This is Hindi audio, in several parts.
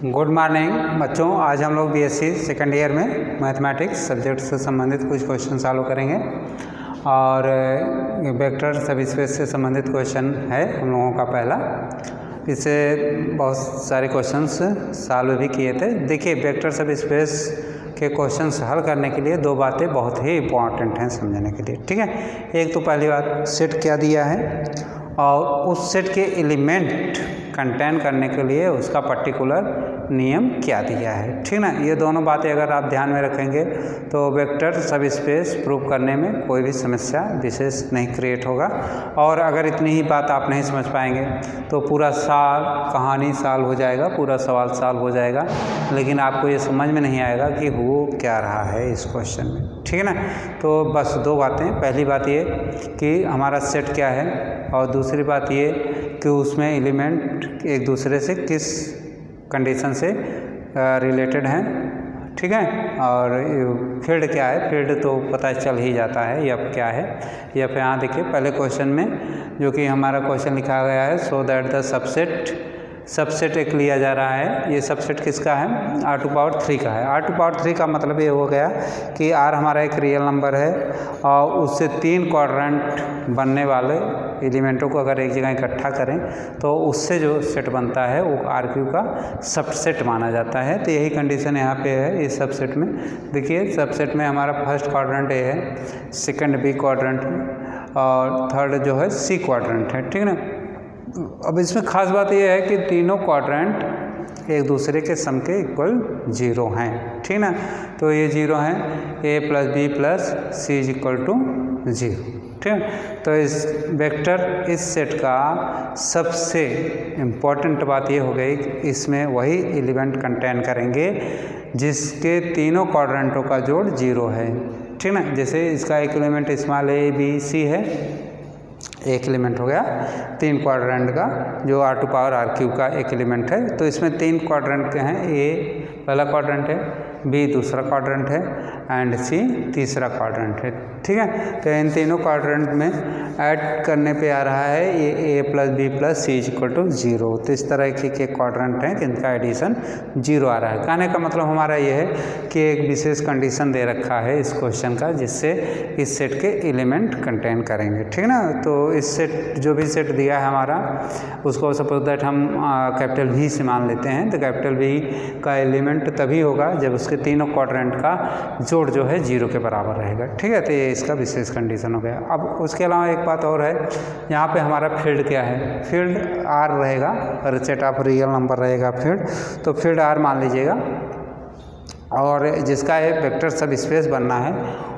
गुड मॉर्निंग बच्चों। आज हम लोग बीएससी सेकेंड ईयर में मैथमेटिक्स सब्जेक्ट से संबंधित कुछ क्वेश्चन सॉल्व करेंगे और वेक्टर सब स्पेस से संबंधित क्वेश्चन है हम लोगों का पहला। इससे बहुत सारे क्वेश्चंस सॉल्व भी किए थे। देखिए, वेक्टर सब स्पेस के क्वेश्चंस हल करने के लिए दो बातें बहुत ही इंपॉर्टेंट हैं समझने के लिए, ठीक है। एक तो पहली बात, सेट क्या दिया है और उस सेट के एलिमेंट कंटेन करने के लिए उसका पर्टिकुलर नियम क्या दिया है, ठीक ना। ये दोनों बातें अगर आप ध्यान में रखेंगे तो वेक्टर सब स्पेस प्रूव करने में कोई भी समस्या विशेष नहीं क्रिएट होगा। और अगर इतनी ही बात आप नहीं समझ पाएंगे तो पूरा कहानी सॉल्व हो जाएगा, पूरा सवाल सॉल्व हो जाएगा, लेकिन आपको ये समझ में नहीं आएगा कि हो क्या रहा है इस क्वेश्चन में, ठीक है ना। तो बस दो बातें, पहली बात ये कि हमारा सेट क्या है और दूसरी बात ये कि उसमें एलिमेंट एक दूसरे से किस कंडीशन से रिलेटेड हैं, ठीक है। और फील्ड क्या है, फील्ड तो पता चल ही जाता है। एफ क्या है, एफ यहाँ देखिए पहले क्वेश्चन में जो कि हमारा क्वेश्चन लिखा गया है, सो दैट द सबसेट एक लिया जा रहा है। ये सबसेट किसका है, R⁴ का है। R⁴ का मतलब ये हो गया कि R हमारा एक रियल नंबर है और उससे 3 क्वाड्रेंट बनने वाले एलिमेंटों को अगर एक जगह इकट्ठा करें तो उससे जो सेट बनता है वो R³ का सबसेट माना जाता है। तो यही कंडीशन यहाँ पे है इस सबसेट में। देखिए, सबसेट में हमारा फर्स्ट क्वाड्रेंट ए है, सेकंड B क्वाड्रेंट है और थर्ड जो है C क्वाड्रेंट है, ठीक है ना। अब इसमें खास बात यह है कि तीनों क्वाड्रेंट एक दूसरे के सम के इक्वल 0 हैं, ठीक ना। तो ये 0 हैं, A + B + C = 0, ठीक है। तो इस वेक्टर इस सेट का सबसे इम्पॉर्टेंट बात ये हो गई कि इसमें वही एलिमेंट कंटेन करेंगे जिसके तीनों क्वाड्रेंटों का जोड़ 0 है, ठीक ना। जैसे इसका एक element small a b c है, एक एलिमेंट हो गया 3 क्वाड्रेंट का जो R⁴ का एक एलिमेंट है। तो इसमें 3 क्वाड्रेंट के हैं, A पहला क्वाड्रेंट है, B दूसरा क्वाड्रेंट है एंड C तीसरा क्वाड्रेंट है, ठीक है। तो इन तीनों क्वाड्रेंट में ऐड करने पे आ रहा है ये A + B + C = 0। तो इस तरह के क्वाड्रेंट हैं कि इनका एडिशन 0 आ रहा है। कहने का मतलब हमारा ये है कि एक विशेष कंडीशन दे रखा है इस क्वेश्चन का जिससे इस सेट के एलिमेंट कंटेन करेंगे, ठीक ना। तो इस सेट जो भी सेट दिया है हमारा उसको सपोज दैट हम कैपिटल V से मान लेते हैं। तो कैपिटल V का एलिमेंट तभी होगा जब उसके तीनों क्वाड्रेंट का जोड़ जो है 0 के बराबर रहेगा, ठीक है। तो ये इसका विशेष कंडीशन हो गया। अब उसके अलावा एक बात और है, यहाँ पे हमारा फील्ड क्या है, फील्ड R रहेगा और सेट ऑफ रियल नंबर रहेगा फील्ड। तो फील्ड R मान लीजिएगा और जिसका एक वेक्टर सब स्पेस बनना है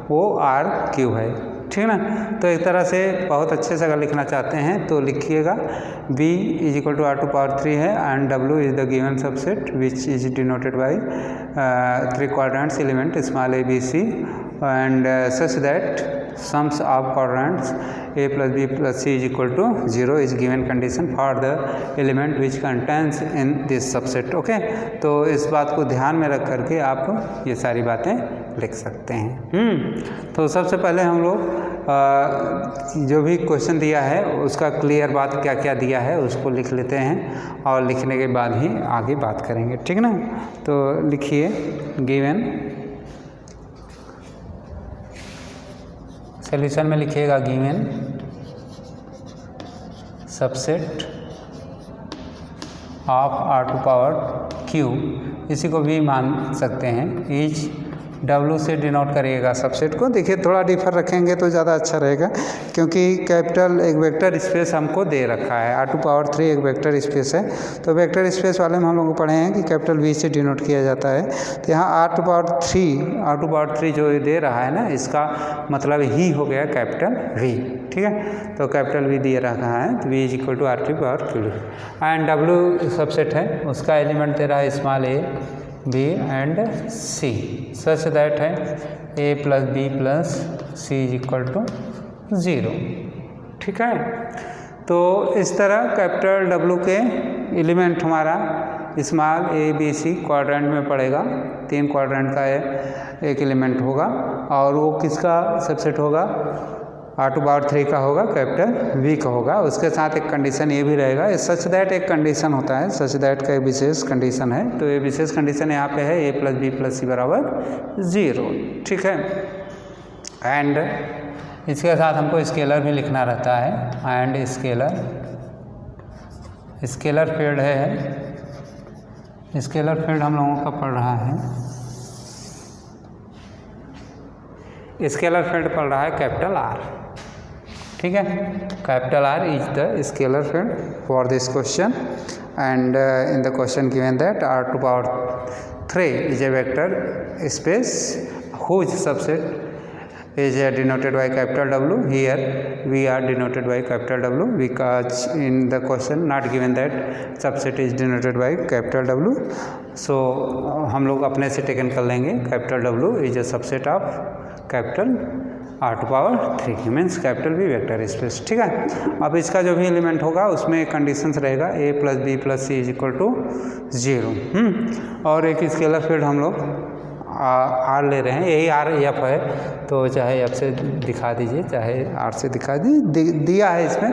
वो R³ है, ठीक है ना। तो एक तरह से बहुत अच्छे से अगर लिखना चाहते हैं तो लिखिएगा B = R⁴ है and W is the given subset which is denoted by 3 quadrants element small a b c and such that sums of quadrants A + B + C = 0 is given condition for the element which contains in this subset, okay। तो इस बात को ध्यान में रख करके आप ये सारी बातें लिख सकते हैं। तो सबसे पहले हम लोग जो भी क्वेश्चन दिया है उसका क्लियर बात क्या क्या दिया है उसको लिख लेते हैं और लिखने के बाद ही आगे बात करेंगे, ठीक ना। तो लिखिए, गिवन सॉल्यूशन में लिखिएगा गिवन सबसेट ऑफ R⁴, इसी को भी मान सकते हैं, इज W से डिनोट करिएगा सबसेट को। देखिए, थोड़ा डिफर रखेंगे तो ज़्यादा अच्छा रहेगा क्योंकि कैपिटल एक वेक्टर स्पेस हमको दे रखा है। R⁴ एक वेक्टर स्पेस है। तो वेक्टर स्पेस वाले में हम लोग पढ़े हैं कि कैपिटल V से डिनोट किया जाता है। तो यहाँ R⁴ जो दे रहा है ना, इसका मतलब ही हो गया कैपिटल V, ठीक है। तो कैपिटल V दिए रखा है, तो V = R⁴ and W subset है, उसका एलिमेंट दे रहा है small a B and C such that है A + B + C = 0, ठीक है। तो इस तरह कैपिटल W के एलिमेंट हमारा small a b c quadrant में पड़ेगा, 3 क्वाड्रेंट का एक एलिमेंट होगा और वो किसका सबसेट होगा, R⁴ का होगा, कैपिटल V का होगा। उसके साथ एक कंडीशन ये भी रहेगा, सच दैट एक कंडीशन होता है, सच दैट का एक विशेष कंडीशन है। तो ये विशेष कंडीशन यहाँ पे है a + b + c = 0, ठीक है। एंड इसके साथ हमको स्केलर भी लिखना रहता है, एंड स्केलर फील्ड है, स्केलर फील्ड हम लोगों का पढ़ रहा है, स्केलर फील्ड पढ़ रहा है कैपिटल R, ठीक है। Capital R is the scalar field for this question, and in the question given that R⁴ is a vector space whose subset is denoted by capital W. Here we are denoted by capital W because in the question not given that subset is denoted by capital W. So हम लोग अपने से टेकन कर लेंगे, capital W is a subset of capital R⁴ means capital V vector space, ठीक है। अब इसका जो भी एलिमेंट होगा उसमें एक कंडीशंस रहेगा a + b + c = 0। और एक स्केलर फील्ड हम लोग R ले रहे हैं, यही R F है, तो चाहे F से दिखा दीजिए चाहे R से दिखा दीजिए, दिया है इसमें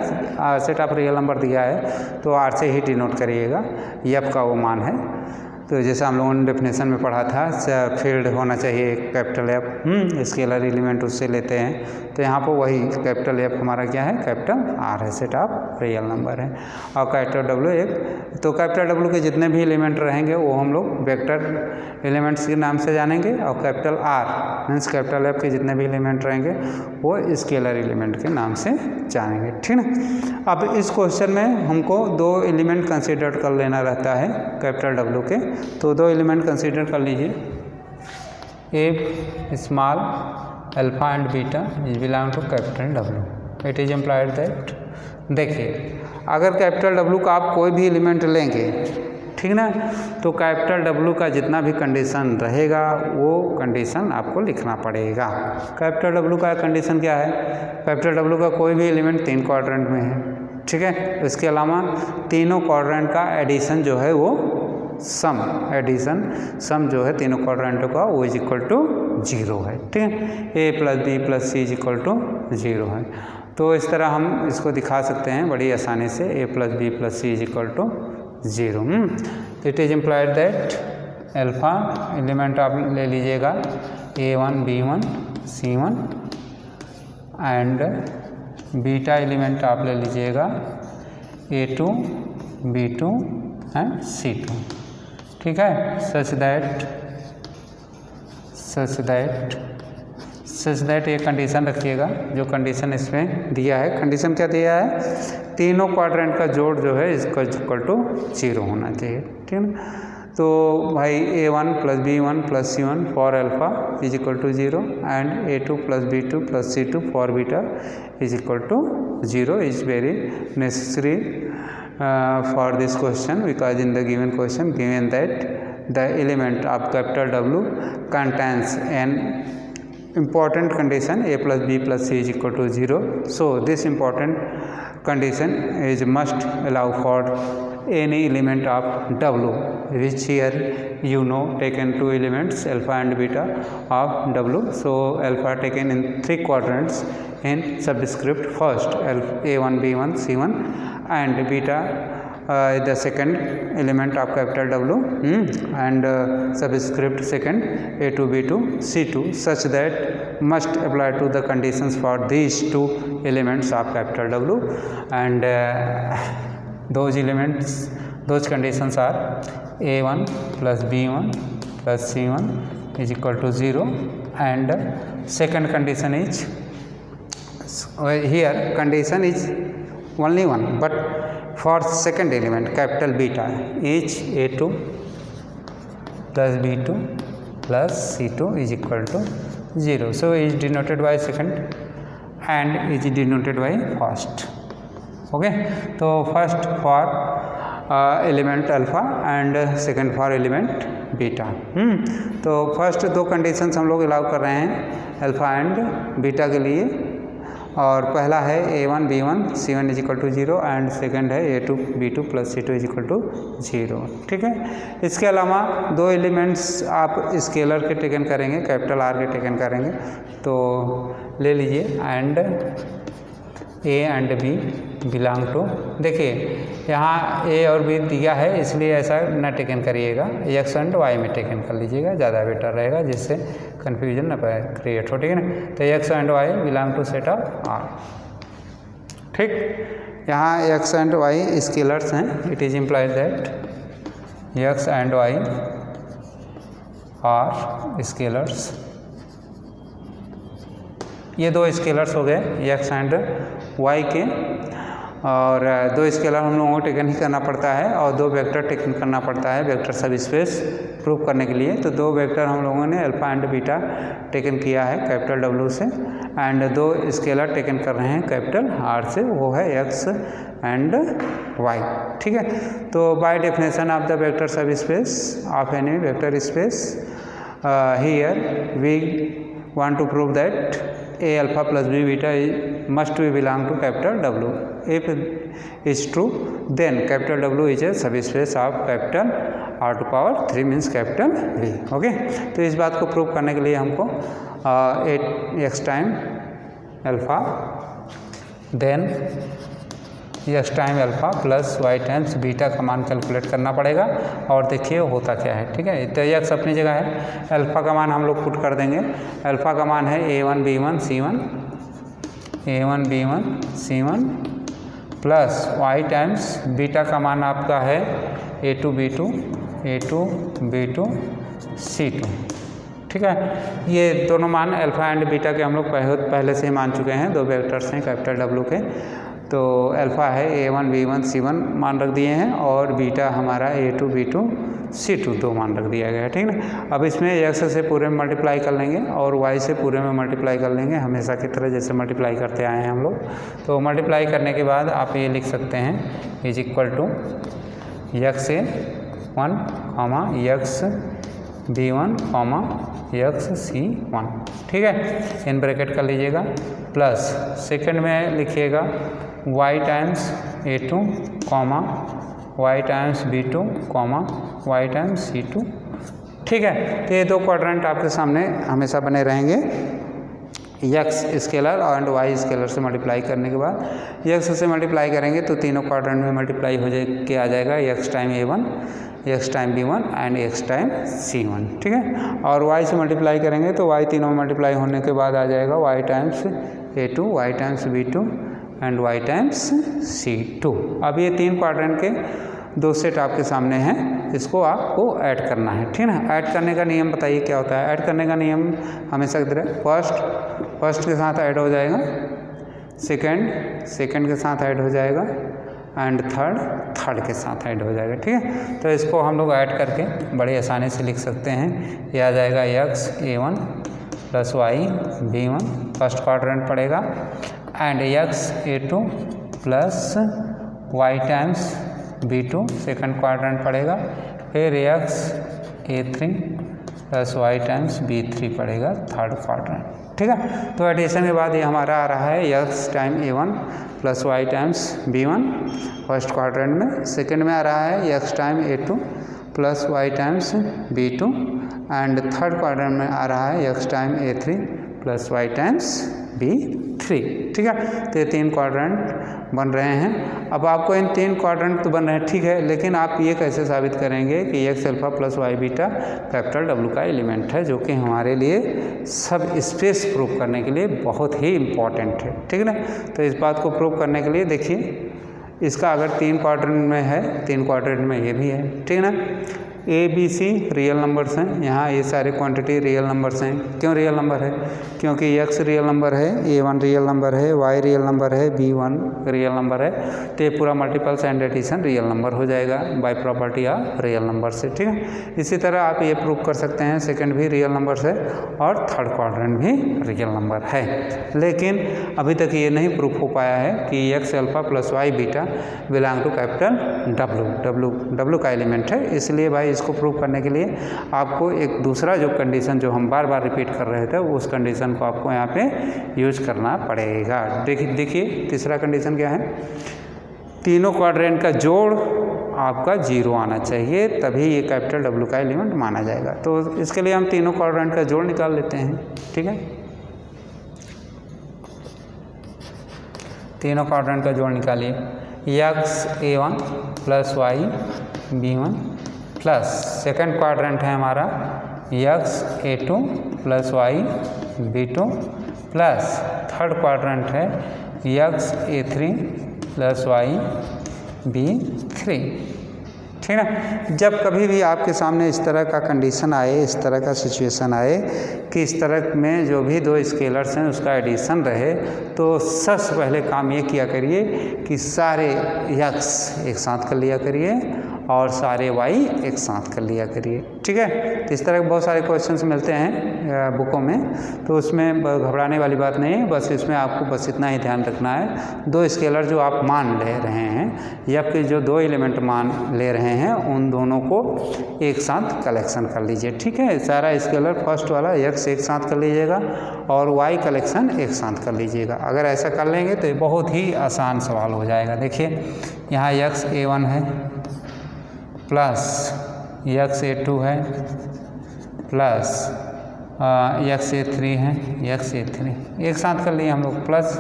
सेट ऑफ रियल नंबर दिया है तो R से ही डिनोट करिएगा, F का वो मान है। तो जैसा हम लोगों ने डेफिनेशन में पढ़ा था, फील्ड होना चाहिए कैपिटल F, स्केलर एलिमेंट उससे लेते हैं, तो यहाँ पर वही कैपिटल F हमारा क्या है, कैपिटल R है, सेट ऑफ रियल नंबर है। और कैपिटल W एक, तो कैपिटल W के जितने भी एलिमेंट रहेंगे वो हम लोग वेक्टर एलिमेंट्स के नाम से जानेंगे, और capital R means capital F के जितने भी एलिमेंट रहेंगे वो स्केलर एलिमेंट के नाम से जानेंगे, ठीक ना। अब इस क्वेश्चन में हमको 2 एलिमेंट कंसिडर कर लेना रहता है कैपिटल W के, तो 2 एलिमेंट कंसीडर कर लीजिए, a small alpha and beta is belong to capital W। It is implied that, देखिए अगर कैपिटल W का आप कोई भी एलिमेंट लेंगे, ठीक ना, तो कैपिटल W का जितना भी कंडीशन रहेगा वो कंडीशन आपको लिखना पड़ेगा। कैपिटल W का कंडीशन क्या है, कैपिटल W का कोई भी एलिमेंट 3 क्वाड्रेंट में है, ठीक है। इसके अलावा तीनों क्वाड्रेंट का एडिशन जो है वो सम जो है तीनों क्वाड्रेंटों का वो इज इक्वल टू 0 है, ठीक है। a + b + c = 0 है। तो इस तरह हम इसको दिखा सकते हैं बड़ी आसानी से, a + b + c = 0। It is implied that alpha element आप ले लीजिएगा a1 b1 c1, and beta element आप ले लीजिएगा a2 b2 एंड c2, ठीक है। सच दैट ये कंडीशन रखिएगा, जो कंडीशन इसमें दिया है, कंडीशन क्या दिया है, तीनों क्वाड्रेंट का जोड़ जो है इसका इक्वल टू 0 होना चाहिए, ठीक है। तो भाई a1 + b1 + c1 for alpha is equal to 0 and a2 + b2 + c2 for beta is equal to 0 is very necessary for this question, because in the given question given that the element of capital W contains an important condition a + b + c = 0. So this important condition is must allow for any element of W, which here you know taken 2 elements alpha and beta of W. So alpha taken in 3 quadrants in subscript first a1 b1 c1, and beta the second element of capital W, and subscript second a2 b2 c2, such that must apply to the conditions for these 2 elements of capital W, and those conditions are a1 + b1 + c1 is equal to 0, and second condition is here condition is only one, but for second element capital beta is a2 + b2 + c2 is equal to 0. So it is denoted by second and is denoted by first. Okay, तो first for element alpha and second for element beta. तो फर्स्ट 2 कंडीशंस हम लोग अलाउ कर रहे हैं अल्फ़ा एंड बीटा के लिए, और पहला है A1 B1 C1 = 0 and second है A2 B2 + C2 = 0। ठीक है, इसके अलावा दो एलिमेंट्स आप स्केलर के टेकन करेंगे, कैपिटल R के टेकन करेंगे, तो ले लीजिए and A and B belong to, देखिए यहाँ A और B दिया है इसलिए ऐसा न टेकन करिएगा, X एंड Y में टेकन कर लीजिएगा, ज़्यादा बेटर रहेगा जिससे कन्फ्यूजन न क्रिएट हो। ठीक है ना, तो X and Y belong to set of R। ठीक, यहाँ X एंड Y स्केलर्स हैं, it is implied that X and Y are scalars. ये दो स्केलर्स हो गए X एंड Y के, और दो स्केलर हम लोगों को टेकन ही करना पड़ता है और दो वेक्टर टेकन करना पड़ता है वेक्टर सब स्पेस प्रूव करने के लिए। तो दो वेक्टर हम लोगों ने अल्फा एंड बीटा टेकन किया है कैपिटल W से, एंड दो स्केलर टेकन कर रहे हैं कैपिटल R से, वो है X एंड Y। ठीक है, तो by definition of the vector सब space of any vector space here we want to prove that A alpha plus B beta must be belong to capital W. If it is true, then capital W is a subspace of capital R to power 3 means capital V. Okay, तो इस बात को प्रूव करने के लिए हमको X time alpha then X time alpha plus Y times beta का मान कैलकुलेट करना पड़ेगा, और देखिए होता क्या है। ठीक है, तो X अपनी जगह है, अल्फा का मान हम लोग पुट कर देंगे। अल्फा का मान है A1 B1 C1 A1 B1 C1 plus Y times beta का मान आपका है A2 B2 C2। ठीक है, ये दोनों मान अल्फा एंड बीटा के हम लोग पहले से ही मान चुके हैं, दो वेक्टर्स हैं कैपिटल W के। तो अल्फ़ा है A1 B1 C1 मान रख दिए हैं, और बीटा हमारा A2 B2 C2 दो मान रख दिया गया है। ठीक ना, अब इसमें X से पूरे में मल्टीप्लाई कर लेंगे और Y से पूरे में मल्टीप्लाई कर लेंगे, हमेशा की तरह जैसे मल्टीप्लाई करते आए हैं हम लोग। तो मल्टीप्लाई करने के बाद आप ये लिख सकते हैं is equal to X1 X B1 XC1। ठीक है, इन ब्रैकेट कर लीजिएगा, प्लस सेकंड में लिखिएगा Y times A2 Y times B2 Y times C2। ठीक है, तो ये दो क्वाड्रेंट आपके सामने हमेशा बने रहेंगे। X स्केलर और Y स्केलर से मल्टीप्लाई करने के बाद X से मल्टीप्लाई करेंगे तो तीनों क्वाड्रेंट में मल्टीप्लाई हो के आ जाएगा X time A1 X time B1 and X time C1। ठीक है, और Y से मल्टीप्लाई करेंगे तो Y तीनों में मल्टीप्लाई होने के बाद आ जाएगा Y times A2 Y times B2 and Y times C2। अब ये तीन क्वाड्रेंट के दो सेट आपके सामने हैं, इसको आपको ऐड करना है। ठीक है ना, ऐड करने का नियम बताइए क्या होता है। ऐड करने का नियम हमेशा की तरह फर्स्ट के साथ ऐड हो जाएगा, सेकंड के साथ ऐड हो जाएगा एंड थर्ड के साथ ऐड हो जाएगा। ठीक है, तो इसको हम लोग ऐड करके बड़ी आसानी से लिख सकते हैं। ये आ जाएगा X A1 plus Y B1 first quadrant पड़ेगा, and X A2 plus Y times B2 second quadrant पड़ेगा, फिर X A3 plus Y times B3 पड़ेगा थर्ड क्वाड्रेंट। ठीक है, तो एडिशन के बाद ये हमारा आ रहा है X time A1 plus Y times B1 first quadrant में, सेकंड में आ रहा है X time A2 plus Y times B2 and third quadrant में आ रहा है X time A3 plus Y times B3। ठीक है, तो ये तीन क्वाड्रेंट बन रहे हैं। अब आपको इन तीन क्वाड्रेंट तो बन रहे हैं, ठीक है, लेकिन आप ये कैसे साबित करेंगे कि X alpha plus Y beta capital W का एलिमेंट है, जो कि हमारे लिए सब स्पेस प्रूव करने के लिए बहुत ही इम्पॉर्टेंट है। ठीक है ना, तो इस बात को प्रूव करने के लिए देखिए, इसका अगर तीन क्वाड्रेंट में है, तीन क्वाड्रेंट में ये भी है। ठीक है ना, ABC रियल नंबर्स हैं, यहाँ ये सारे क्वांटिटी रियल नंबर्स हैं। क्यों रियल नंबर है? क्योंकि X रियल नंबर है, A1 रियल नंबर है, Y रियल नंबर है, B1 रियल नंबर है, तो ये पूरा multiples and addition real number हो जाएगा by property of real number से। ठीक है, इसी तरह आप ये प्रूव कर सकते हैं सेकंड भी रियल नंबर है और थर्ड क्वाड्रेंट भी रियल नंबर है। लेकिन अभी तक ये नहीं प्रूफ हो पाया है कि X alpha plus Y beta belong to capital W का एलिमेंट है, इसलिए भाई इसको प्रूव करने के लिए आपको एक दूसरा जो कंडीशन जो हम बार बार रिपीट कर रहे थे उस कंडीशन को आपको यहाँ पे यूज करना पड़ेगा। देखिए तीसरा कंडीशन क्या है, तीनों क्वाड्रेंट का जोड़ आपका 0 आना चाहिए, तभी ये कैपिटल W का एलिमेंट माना जाएगा। तो इसके लिए हम तीनों क्वाड्रेंट का जोड़ निकाल लेते हैं। ठीक है, तीनों क्वाड्रेंट का जोड़ निकालिए, x A1 plus y B1 plus second quadrant है हमारा x A2 plus y B2 plus third quadrant है x A3 plus y B3। ठीक है, जब कभी भी आपके सामने इस तरह का कंडीशन आए, इस तरह का सिचुएशन आए कि इस तरह में जो भी दो स्केलर्स हैं उसका एडिशन रहे, तो सबसे पहले काम ये किया करिए कि सारे x एक साथ कर लिया करिए और सारे y एक साथ कर लिया करिए। ठीक है, तो इस तरह के बहुत सारे क्वेश्चंस मिलते हैं बुकों में, तो उसमें घबराने वाली बात नहीं है। बस इसमें आपको बस इतना ही ध्यान रखना है, दो स्केलर जो आप मान ले रहे हैं या फिर जो दो एलिमेंट मान ले रहे हैं उन दोनों को एक साथ कलेक्शन कर लीजिए। ठीक है, सारा स्केलर फर्स्ट वाला x एक साथ कर लीजिएगा और y कलेक्शन एक साथ कर लीजिएगा। अगर ऐसा कर लेंगे तो ये बहुत ही आसान सवाल हो जाएगा। देखिए यहाँ x A1 है प्लस x A2 है प्लस x A3 है, x A3 एक साथ कर लिए हम लोग, प्लस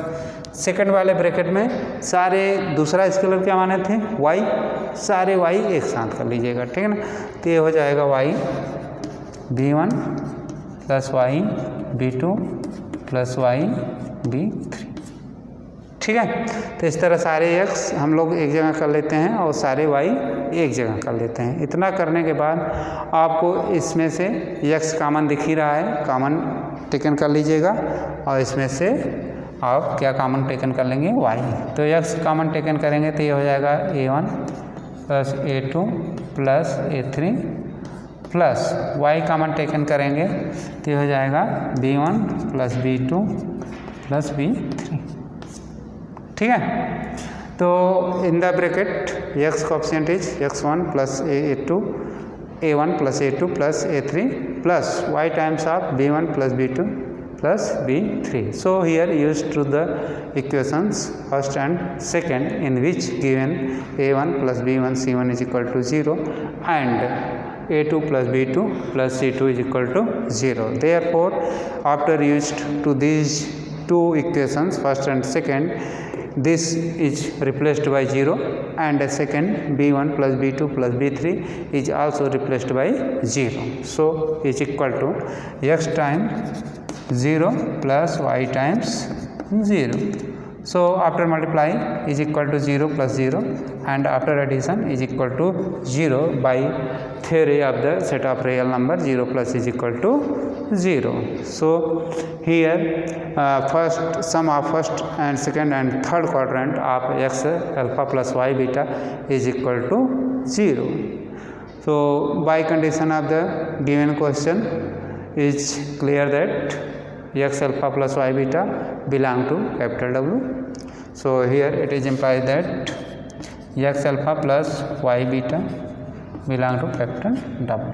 सेकंड वाले ब्रैकेट में सारे दूसरा स्केलर क्या माने थे y, सारे y एक साथ कर लीजिएगा। ठीक है ना, तो ये हो जाएगा y B1 plus y B2 plus y B3। ठीक है, तो इस तरह सारे x हम लोग एक जगह कर लेते हैं और सारे y एक जगह कर लेते हैं। इतना करने के बाद आपको इसमें से x कॉमन दिख ही रहा है, कॉमन टेकन कर लीजिएगा और इसमें से आप क्या कॉमन टेकन कर लेंगे y। तो x कॉमन टेकन करेंगे तो ये हो जाएगा A1 plus A2 plus A3 plus y common taken करेंगे तो ये हो जाएगा B1 plus B2 plus B3। ठीक है, तो in the bracket x coefficient is x1 plus A1 plus A2 plus A3 plus y times of B1 plus B2 plus B3. So here used to the equations first and second in which given A1 plus B1 C1 is equal to 0 and A2 plus B2 plus C2 is equal to 0. Therefore, after used to these two equations first and second, this is replaced by 0 and second B1 plus B2 plus B3 is also replaced by 0. So is equal to x times 0 plus y times 0. So after multiplying is equal to 0 plus 0 and after addition is equal to 0 by theory of the set of real number 0 plus is equal to 0. So here first sum of first and second and third quadrant of x alpha plus y beta is equal to 0. So by condition of the given question is clear that x alpha plus y beta belong to capital W. So here it is implied that x alpha plus y beta belong to capital W.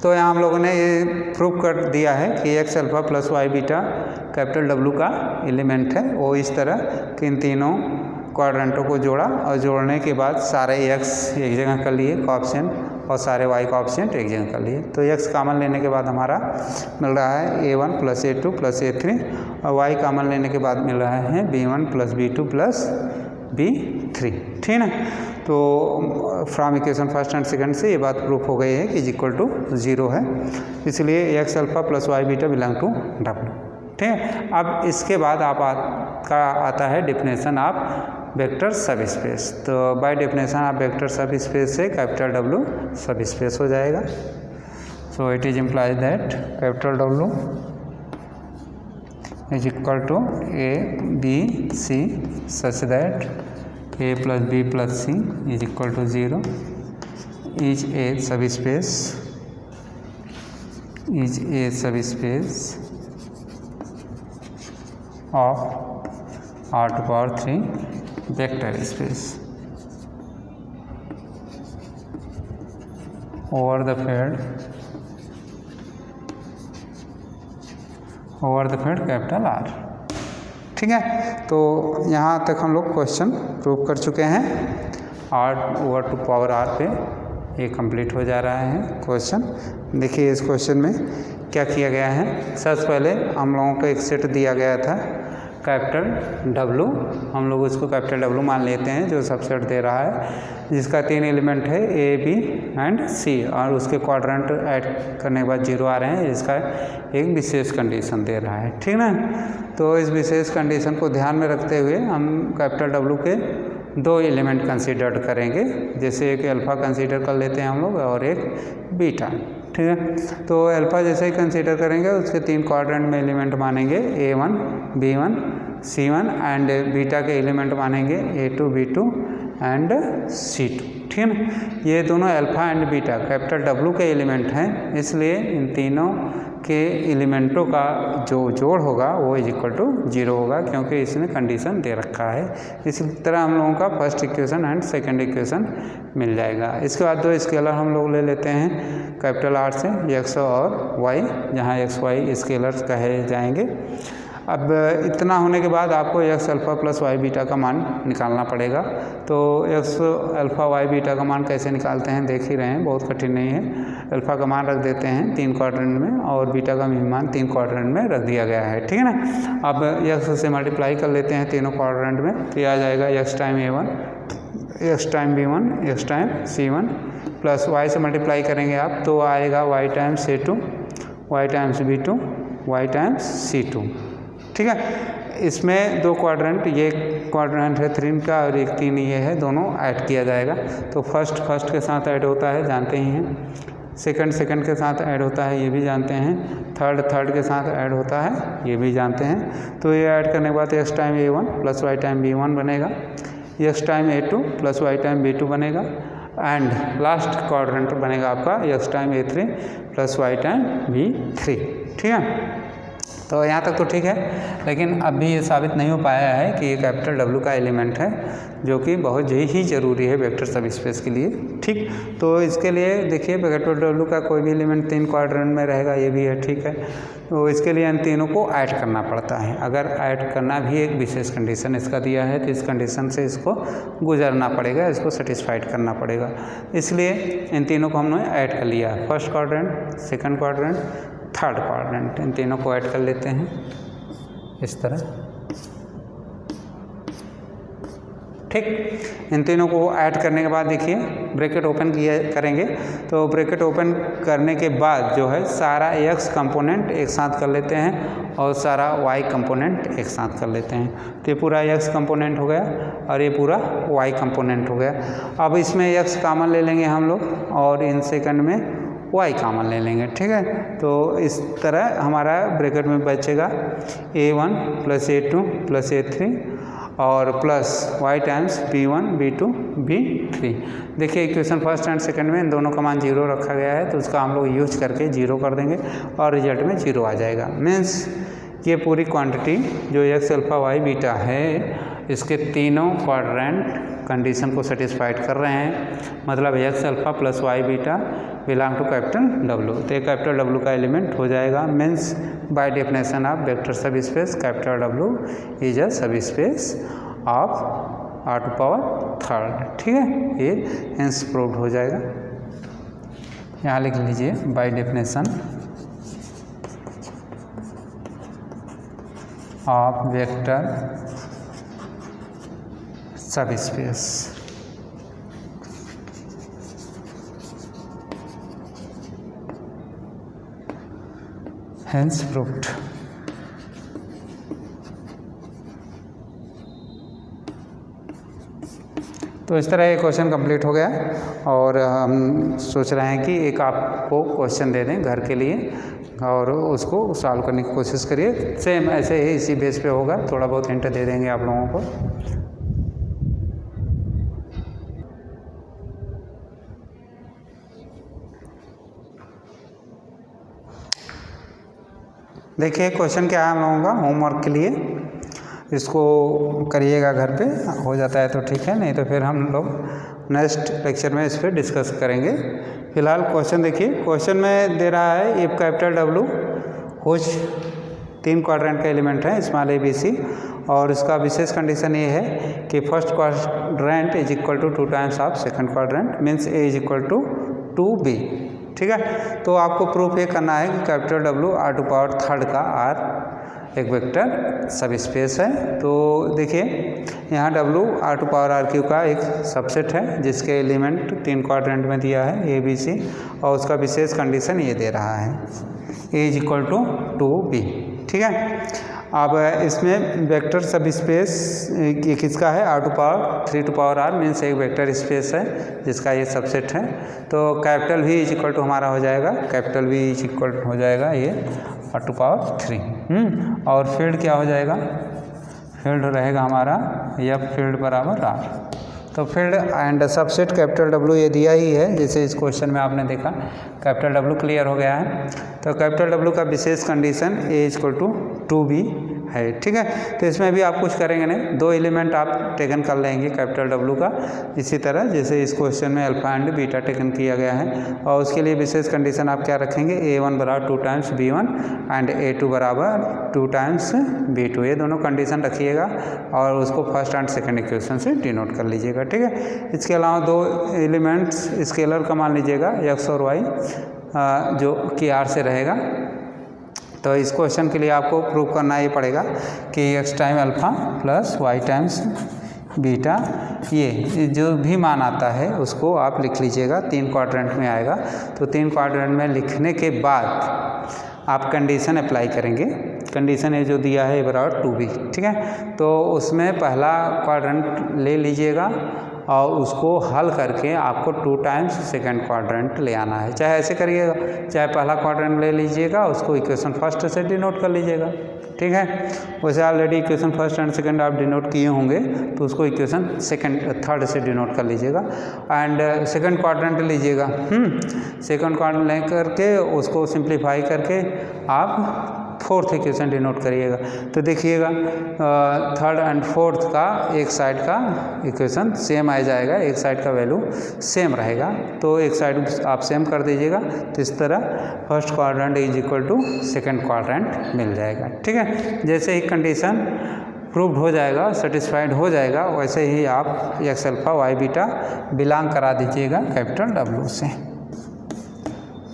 तो यहाँ हम लोगों ने ये प्रूव कर दिया है कि x alpha plus y beta capital W का एलिमेंट है। वो इस तरह कि इन तीनों क्वाड्रेंटों को जोड़ा और जोड़ने के बाद सारे x एक जगह कर लिए कोएफिशिएंट और सारे y कोएफिशिएंट एक जगह कर लिए। तो x कॉमन लेने के बाद हमारा मिल रहा है A1 plus A2 plus A3 और y कॉमन लेने के बाद मिल रहा है B1 plus B2 plus B3। ठीक है ना, तो from equation first and second से ये बात प्रूफ हो गई है कि इज इक्वल टू 0 है, इसलिए x alpha plus y beta belong to W। ठीक है, अब इसके बाद का आता है डेफिनेशन ऑफ वेक्टर सब स्पेस। तो बाय डेफिनेशन ऑफ वेक्टर सब स्पेस से कैपिटल W सब स्पेस हो जाएगा। So it is implies that capital W is equal to A B C such that A plus B plus C is equal to 0 is a subspace of R to power 3 vector space। Over the field capital R। ठीक है, तो यहाँ तक हम लोग क्वेश्चन प्रूव कर चुके हैं। R/2 पे ये कंप्लीट हो जा रहा है क्वेश्चन। देखिए इस क्वेश्चन में क्या किया गया है। सबसे पहले हम लोगों को एक सेट दिया गया था कैपिटल W, हम लोग उसको कैपिटल W मान लेते हैं जो सबसेट दे रहा है, जिसका 3 एलिमेंट है A, B एंड C, और उसके क्वाड्रेंट ऐड करने के बाद 0 आ रहे हैं, जिसका एक विशेष कंडीशन दे रहा है। ठीक ना, तो इस विशेष कंडीशन को ध्यान में रखते हुए हम कैपिटल W के 2 एलिमेंट कंसीडर करेंगे, जैसे एक अल्फ़ा कंसीडर कर लेते हैं हम लोग और एक बीटा। ठीक है, तो अल्फ़ा जैसे ही कंसीडर करेंगे उसके 3 क्वाड्रेंट में एलिमेंट मानेंगे A1, B1, C1 and beta के एलिमेंट मानेंगे A2, B2 एंड C2। ठीक है ना, ये दोनों alpha and beta capital W के एलिमेंट हैं, इसलिए इन तीनों के एलिमेंटों का जो जोड़ होगा वो = 0 होगा, क्योंकि इसने कंडीशन दे रखा है। इसी तरह हम लोगों का first equation and second equation मिल जाएगा। इसके बाद 2 स्केलर हम लोग ले लेते हैं कैपिटल R से, x और y, जहाँ x y स्केलर्स कहे जाएंगे। अब इतना होने के बाद आपको x alpha plus y beta का मान निकालना पड़ेगा। तो x अल्फ़ा y बीटा का मान कैसे निकालते हैं देख ही रहे हैं, बहुत कठिन नहीं है। अल्फ़ा का मान रख देते हैं 3 क्वाड्रेंट में और बीटा का मान 3 क्वाड्रेंट में रख दिया गया है। ठीक है ना, अब x से मल्टीप्लाई कर लेते हैं तीनों क्वाड्रेंट में, तो आ जाएगा x time A1, x time B1, x time C1 plus y से मल्टीप्लाई करेंगे आप तो आएगा y times A2, y times B2, y times C2। ठीक है, इसमें 2 क्वाड्रेंट, ये क्वाड्रेंट है 3 का और एक 3 ये है, दोनों ऐड किया जाएगा। तो फर्स्ट के साथ ऐड होता है, जानते ही हैं। सेकंड के साथ ऐड होता है, ये भी जानते हैं। थर्ड के साथ ऐड होता है, ये भी जानते हैं। तो ये ऐड करने के बाद x time A1 plus y time B1 बनेगा, x time A2 plus y time B2 बनेगा एंड लास्ट क्वाड्रेंट बनेगा आपका x time A3 plus y time B3। ठीक है, तो यहाँ तक तो ठीक है, लेकिन अभी ये साबित नहीं हो पाया है कि ये कैपिटल W का एलिमेंट है, जो कि बहुत ही ज़रूरी है वेक्टर सब स्पेस के लिए। ठीक, तो इसके लिए देखिए कैपिटल W का कोई भी एलिमेंट 3 क्वाड्रेंट में रहेगा, ये भी है। ठीक है, तो इसके लिए इन तीनों को ऐड करना पड़ता है। अगर ऐड करना भी एक विशेष कंडीशन इसका दिया है, तो इस कंडीशन से इसको गुजरना पड़ेगा, इसको सेटिस्फाइड करना पड़ेगा। इसलिए इन तीनों को हमने ऐड कर लिया, first quadrant, second quadrant, third quadrant, इन तीनों को ऐड कर लेते हैं इस तरह। ठीक, इन तीनों को ऐड करने के बाद देखिए ब्रैकेट ओपन करेंगे, तो ब्रैकेट ओपन करने के बाद जो है सारा x कंपोनेंट एक साथ कर लेते हैं और सारा y कंपोनेंट एक साथ कर लेते हैं। तो ये पूरा x कंपोनेंट हो गया और ये पूरा y कंपोनेंट हो गया। अब इसमें x कॉमन ले लेंगे हम लोग और इन सेकंड में y कॉमन ले लेंगे। ठीक है, तो इस तरह हमारा ब्रैकेट में बचेगा A1 plus A2 plus A3 और plus y times B1 B2 B3। देखिए इक्वेशन फर्स्ट एंड सेकंड में इन दोनों का मान 0 रखा गया है, तो उसका हम लोग यूज करके 0 कर देंगे और रिजल्ट में 0 आ जाएगा। मीन्स ये पूरी क्वांटिटी जो x अल्फ़ा y बीटा है, इसके तीनों क्वाड्रेंट कंडीशन को सेटिस्फाइड कर रहे हैं। मतलब x alpha plus y beta belong to capital W, तो ये कैपिटल W का एलिमेंट हो जाएगा। Means by definition of vector सब space capital W is a sub space of R⁻³। ठीक है, ये हेंस प्रूव्ड हो जाएगा। यहाँ लिख लीजिए बाय डेफिनेशन ऑफ वेक्टर सब स्पेस हेंस प्रूव्ड। तो इस तरह ये क्वेश्चन कंप्लीट हो गया और हम सोच रहे हैं कि एक आपको क्वेश्चन दे दें घर के लिए और उसको सॉल्व करने की कोशिश करिए। सेम ऐसे ही इसी बेस पे होगा, थोड़ा बहुत हिंट दे देंगे आप लोगों को। देखिए क्वेश्चन क्या है हम लोगों का होमवर्क के लिए, इसको करिएगा घर पे, हो जाता है तो ठीक है, नहीं तो फिर हम लोग नेक्स्ट लेक्चर में इस पर डिस्कस करेंगे। फिलहाल क्वेश्चन देखिए, क्वेश्चन में दे रहा है इफ कैपिटल डब्ल्यू कुछ 3 क्वाड्रेंट का एलिमेंट है स्मॉल ए बी सी, और इसका विशेष कंडीशन ये है कि first quadrant is equal to 2 times of second quadrant, means a is equal to 2b। ठीक है, तो आपको प्रूफ ये करना है कि capital W r to power third का r एक वेक्टर सब स्पेस है। तो देखिए यहाँ w r to power r Q का एक सबसेट है जिसके एलिमेंट 3 क्वाड्रेंट में दिया है ए बी सी, और उसका विशेष कंडीशन ये दे रहा है a is equal to 2b। ठीक है, अब इसमें वेक्टर सब स्पेस ये किसका है, r to power 3 to power r, means एक वेक्टर स्पेस है जिसका ये सबसेट है। तो capital v is equal to हमारा हो जाएगा, कैपिटल v इज इक्वल हो जाएगा ये r टू पावर 3। और फील्ड क्या हो जाएगा, फील्ड रहेगा हमारा f फील्ड बराबर r। तो field and subset capital W ये दिया ही है, जैसे इस क्वेश्चन में आपने देखा कैपिटल W क्लियर हो गया है। तो कैपिटल W का विशेष condition A equal to 2b है। ठीक है, तो इसमें भी आप कुछ करेंगे नहीं, 2 एलिमेंट आप टेकन कर लेंगे कैपिटल W का, इसी तरह जैसे इस क्वेश्चन में अल्फा एंड बीटा टेकन किया गया है। और उसके लिए विशेष कंडीशन आप क्या रखेंगे, A1 बराबर 2 टाइम्स B1 एंड A2 बराबर 2 टाइम्स B2, ये दोनों कंडीशन रखिएगा और उसको फर्स्ट एंड सेकंड इक्वेशन से डिनोट कर लीजिएगा। ठीक है, इसके अलावा 2 एलिमेंट्स स्केलर का मान लीजिएगा x और y, जो कि r से रहेगा। तो इस क्वेश्चन के लिए आपको प्रूव करना ही पड़ेगा कि x time alpha plus y times beta, ये जो भी मान आता है उसको आप लिख लीजिएगा, 3 क्वाड्रेंट में आएगा। तो 3 क्वाड्रेंट में लिखने के बाद आप कंडीशन अप्लाई करेंगे, कंडीशन ये जो दिया है बराबर 2b। ठीक है, तो उसमें पहला क्वाड्रेंट ले लीजिएगा और उसको हल करके आपको 2 टाइम्स सेकंड क्वाड्रेंट ले आना है। चाहे ऐसे करिएगा, चाहे पहला क्वाड्रेंट ले लीजिएगा, उसको इक्वेशन फर्स्ट से डिनोट कर लीजिएगा। ठीक है, वैसे already equation first and second आप डिनोट किए होंगे, तो उसको इक्वेशन थर्ड से डिनोट कर लीजिएगा एंड सेकंड क्वाड्रेंट लीजिएगा। सेकंड क्वाड्रेंट ले करके उसको सिंप्लीफाई करके आप फोर्थ इक्वेशन डिनोट करिएगा। तो देखिएगा थर्ड एंड फोर्थ का एक साइड का इक्वेशन सेम आ जाएगा, एक साइड का वैल्यू सेम रहेगा, तो एक साइड आप सेम कर दीजिएगा। तो इस तरह first quadrant is equal to second quadrant मिल जाएगा। ठीक है, जैसे ही कंडीशन प्रूव्ड हो जाएगा, सेटिस्फाइड हो जाएगा, वैसे ही आप X alpha Y beta belong करा दीजिएगा कैपिटल W से।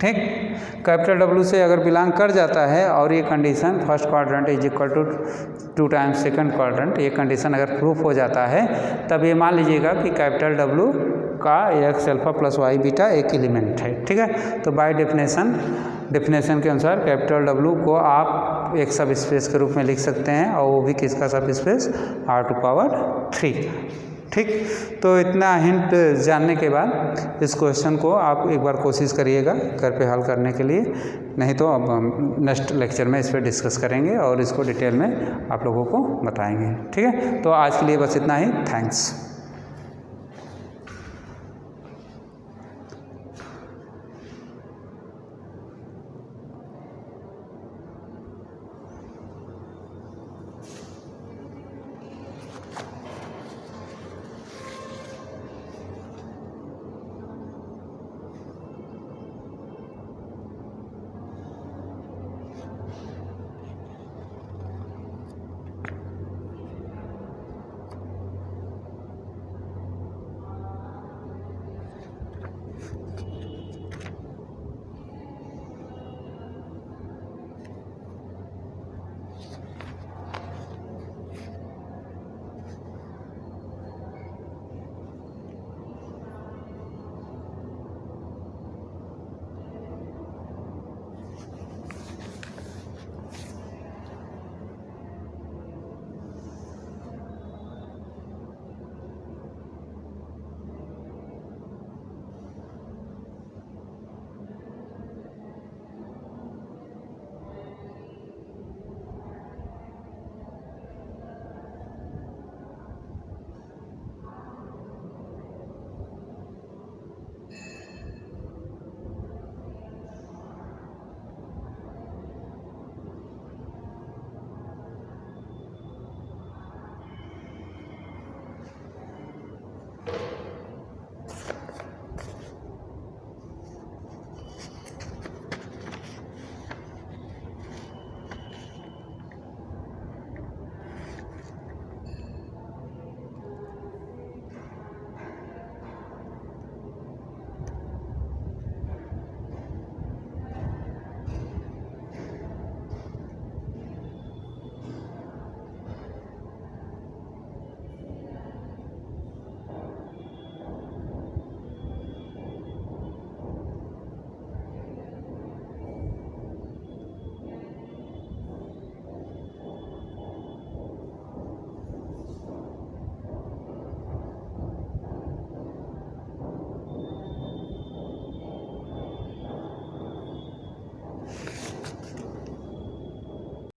ठीक, कैपिटल W से अगर बिलोंग कर जाता है और ये condition first quadrant is equal to 2 times second quadrant, ये कंडीशन अगर प्रूफ हो जाता है, तब ये मान लीजिएगा कि कैपिटल W का X alpha plus Y beta एक एलिमेंट है। ठीक है, तो बाय डेफिनेशन के अनुसार कैपिटल W को आप एक सब स्पेस के रूप में लिख सकते हैं, और वो भी किसका सब स्पेस, r टू पावर 3। ठीक, तो इतना हिंट जानने के बाद इस क्वेश्चन को आप एक बार कोशिश करिएगा घर पे हल करने के लिए, नहीं तो अब हम नेक्स्ट लेक्चर में इस पर डिस्कस करेंगे और इसको डिटेल में आप लोगों को बताएंगे। ठीक है, तो आज के लिए बस इतना ही, थैंक्स।